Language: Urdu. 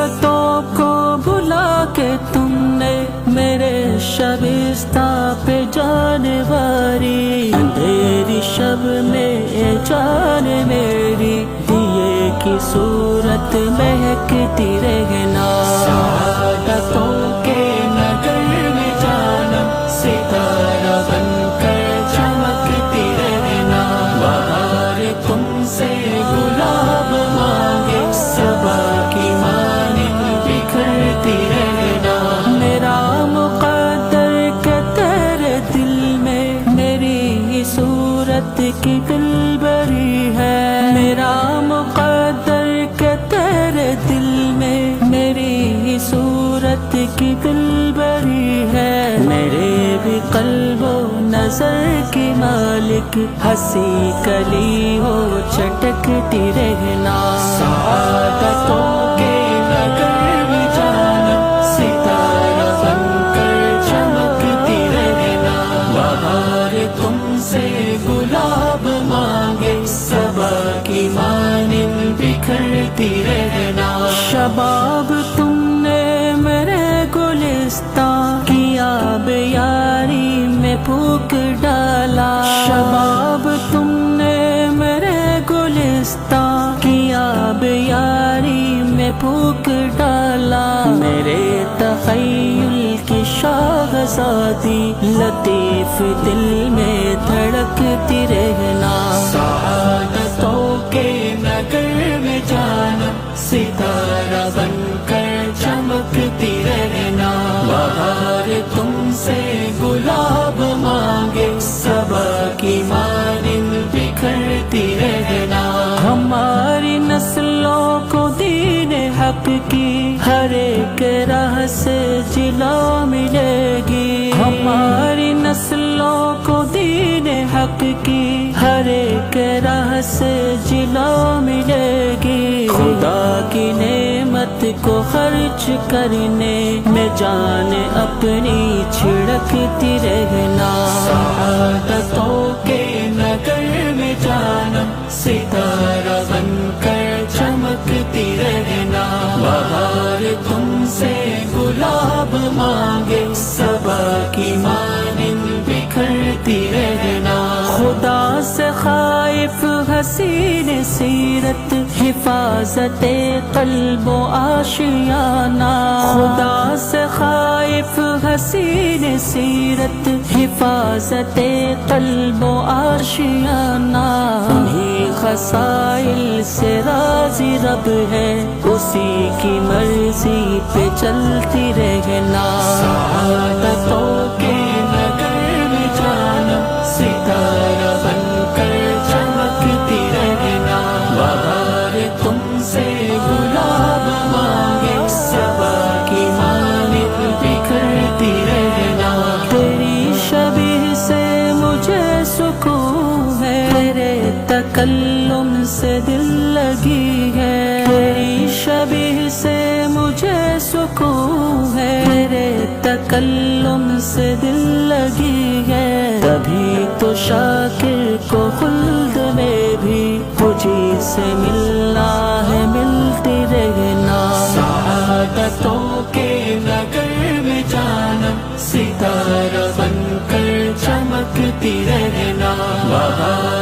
الفتوں کو بلا کے تم نے میرے شبستہ پہ جانواری، اندھیری شب میں جان میری دیے کی صورت مہکتی رہنا، سعادتوں کے نگر میں جانم ستارہ بن کر چمکتی رہنا، بہار تم سے گلاب مانگے صبا کی مانند بکھرتی رہنا، میرا مقدر کہ تیرے دل میں میری ہی صورت کی دلبری ہے، میرا مقدر کہ تیرے دل میں میری ہی صورت کی دلبری ہے، میرے بھی قلب و نظر کی مالک ہنسی کلی ہو چٹکتی رہنا، سعادتوں کے نگر میں جانم ستارہ بن کر چمکتی رہنا، بہار تم سے گلاب مانگے صبا کی مانند بکھرتی رہنا، شباب تم نے میرے گلستان کی آب یاری میں پھونک ڈالا، شباب تم نے میرے گلستان کی آب یاری میں پھونک ڈالا، میرے تخیل کی شاہزادی لطیف دل میں دھڑکتی رہنا، سعادتوں کے نگر میں جانم ستارہ بن کر چمکتی رہنا، بہار تم سے گلاب مانگے صبا کی مانند بکھرتی رہنا، ہماری نسلوں کو دین حق کی ہر ایک راہ سے جلا ملے گی، ہماری نسلوں کو دین حق کی ہر ایک راہ سے جلا ملے گی، خدا کی نعمت کو خرچ کرنے میں جان اپنی چھڑکتی رہنا، سعادتوں کے نگر میں جانم ستارہ بن کر چمکتی رہنا، بہار تم سے گلاب مانگے صبا کی مانند بکھرتی رہنا، خدا سے خائف حسین سیرت حفاظت قلب و آشیانہ، خدا سے خائف حسین سیرت حفاظت قلب و آشیانہ، انہیں خصائل سے راضی رب ہے اسی کی مرضی پہ چلتی رہنا، سعادتوں کے نگر میں جانم ستارہ بن کر چمکتی رہنا، بہار تم سے گلاب مانگے صبا کی مانند بکھرتی رہنا، تیری شبیہ سے مجھے سکون ہے، تیرے تکلم سے دل لگی ہے، تیری شبیہ سے مجھے سکون ہے، تیرے تکلم سے دل لگی ہے، تبھی تو شاکر کو خلد میں بھی تجھی سے ملنا ہے، ملتی رہنا، سعادتوں کے نگر میں جانم ستارہ بن کر چمکتی رہنا، بہار